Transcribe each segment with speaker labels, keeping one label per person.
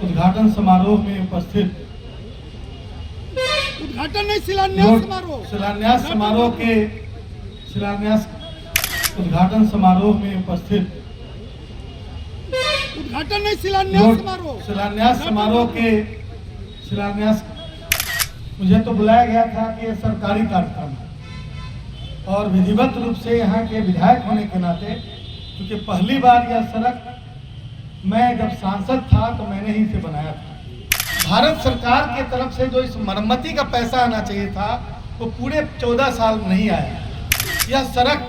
Speaker 1: उद्घाटन समारोह में उपस्थित
Speaker 2: उद्घाटन नहीं शिलान्यास समारोह
Speaker 1: उद्घाटन समारोह में उपस्थित
Speaker 2: उद्घाटन नहीं शिलान्यास समारोह
Speaker 1: शिलान्यास मुझे तो बुलाया गया था कि यह सरकारी कार्यक्रम है और विधिवत रूप से यहाँ के विधायक होने के नाते, क्योंकि पहली बार यह सड़क मैं जब सांसद था तो मैंने ही इसे बनाया था। भारत सरकार के तरफ से जो इस मरम्मती का पैसा आना चाहिए था वो पूरे 14 साल नहीं आया। यह सड़क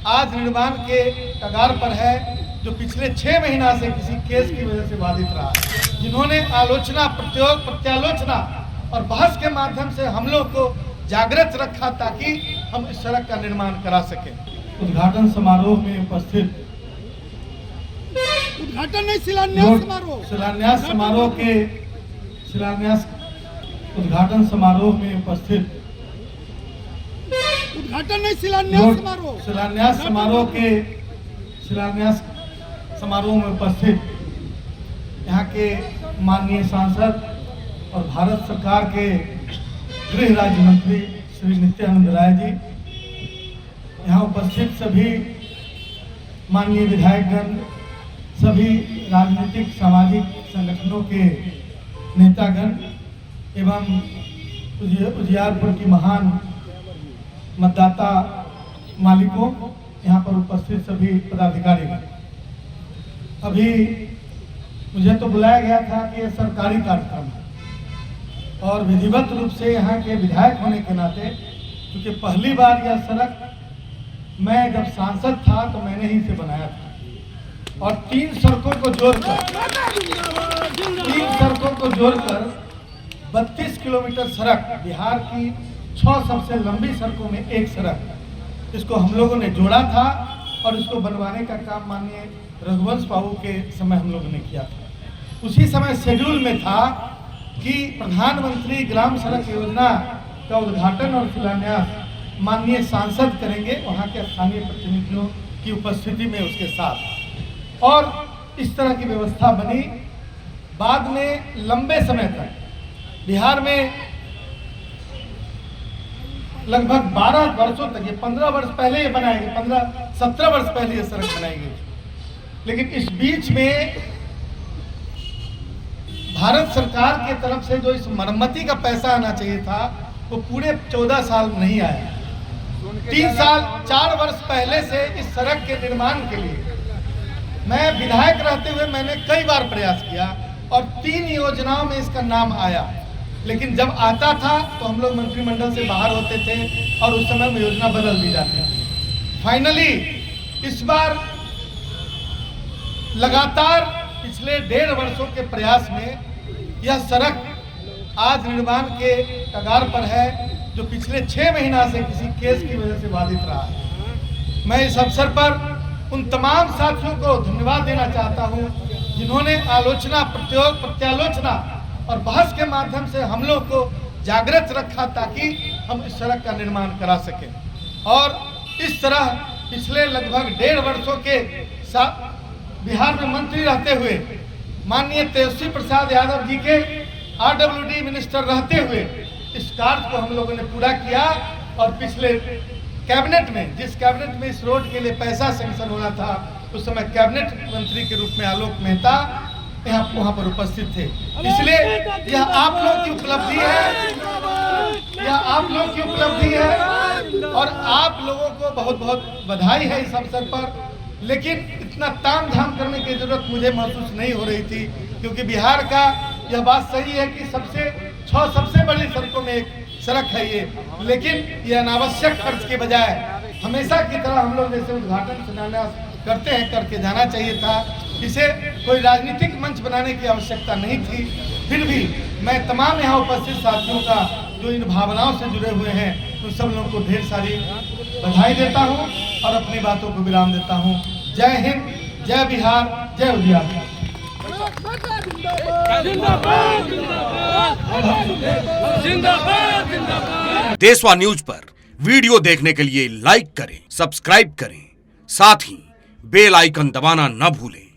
Speaker 1: आज निर्माण के कगार पर है, जो पिछले 6 महीना से किसी केस की वजह से बाधित रहा है, जिन्होंने आलोचना, प्रत्योग, प्रत्यालोचना और बहस के माध्यम से हम लोग को जागृत रखा ताकि हम इस सड़क का निर्माण करा सकें। उद्घाटन समारोह में उपस्थित
Speaker 2: उद्घाटन नहीं शिलान्यास
Speaker 1: उद्घाटन समारोह में उपस्थित
Speaker 2: उद्घाटन नहीं शिलान्यास
Speaker 1: समारोह में उपस्थित यहाँ के माननीय सांसद और भारत सरकार के गृह राज्य मंत्री श्री नित्यानंद राय जी, यहाँ उपस्थित सभी माननीय विधायकगण, सभी राजनीतिक सामाजिक संगठनों के नेतागण एवं उजियारपुर की महान मतदाता मालिकों, यहाँ पर उपस्थित सभी पदाधिकारीगण। अभी मुझे तो बुलाया गया था कि यह सरकारी कार्यक्रम है और विधिवत रूप से यहाँ के विधायक होने के नाते, क्योंकि पहली बार यह सड़क मैं जब सांसद था तो मैंने ही इसे बनाया था और 3 सड़कों को जोड़कर 32 किलोमीटर सड़क, बिहार की 6 सबसे लंबी सड़कों में एक सड़क, इसको हम लोगों ने जोड़ा था और इसको बनवाने का काम माननीय रघुवंश बाबू के समय हम लोगों ने किया था। उसी समय शेड्यूल में था कि प्रधानमंत्री ग्राम सड़क योजना का उद्घाटन और शिलान्यास माननीय सांसद करेंगे, वहाँ के स्थानीय प्रतिनिधियों की उपस्थिति में उसके साथ, और इस तरह की व्यवस्था बनी। बाद में लंबे समय तक बिहार में लगभग 12 वर्षों तक, ये 15 वर्ष पहले ये बनाई गई, 15-17 वर्ष पहले ये सड़क बनाई गई, लेकिन इस बीच में भारत सरकार के तरफ से जो इस मरम्मती का पैसा आना चाहिए था वो पूरे 14 साल नहीं आया। 4 वर्ष पहले से इस सड़क के निर्माण के लिए मैं विधायक रहते हुए मैंने कई बार प्रयास किया और 3 योजनाओं में इसका नाम आया, लेकिन जब आता था तो हम लोग मंत्रिमंडल से बाहर होते थे और उस समय में योजना बदल दी जाती थी। फाइनली इस बार लगातार पिछले 1.5 वर्षों के प्रयास में यह सड़क आज निर्माण के कगार पर है, जो पिछले 6 महीना से किसी केस की वजह से बाधित रहा है। मैं इस अवसर पर उन तमाम साथियों को धन्यवाद देना चाहता हूं जिन्होंने आलोचना, प्रत्योग, प्रत्यालोचना और बहस के माध्यम से हम लोग को जागृत रखा ताकि हम इस सड़क का निर्माण करा सकें। और इस तरह पिछले लगभग 1.5 वर्षों के बिहार में मंत्री रहते हुए, माननीय तेजस्वी प्रसाद यादव जी के RWD मिनिस्टर रहते हुए इस कार्य को हम लोगों ने पूरा किया और पिछले कैबिनेट में, जिस कैबिनेट में इस रोड के लिए पैसा सैंक्शन होना था, उस समय कैबिनेट मंत्री के रूप में आलोक मेहता वहाँ पर उपस्थित थे। इसलिए यह आप लोग की उपलब्धि है और आप लोगों को बहुत बहुत बधाई है इस अवसर पर। लेकिन इतना ताम झाम करने की जरूरत मुझे महसूस नहीं हो रही थी, क्योंकि बिहार का यह बात सही है कि 6 सबसे बड़ी सड़कों में एक सड़क है ये, लेकिन ये अनावश्यक खर्च के बजाय हमेशा की तरह हम लोग जैसे उद्घाटन शिलान्यास करते हैं करके जाना चाहिए था। इसे कोई राजनीतिक मंच बनाने की आवश्यकता नहीं थी। फिर भी मैं तमाम यहाँ उपस्थित साथियों का जो इन भावनाओं से जुड़े हुए हैं उन सब लोगों को ढेर सारी बधाई देता हूँ और अपनी बातों को विराम देता हूँ। जय हिंद, जय बिहार, जय उजियारपुर।
Speaker 3: देशवा न्यूज पर वीडियो देखने के लिए लाइक करें, सब्सक्राइब करें, साथ ही बेल आइकन दबाना न भूलें।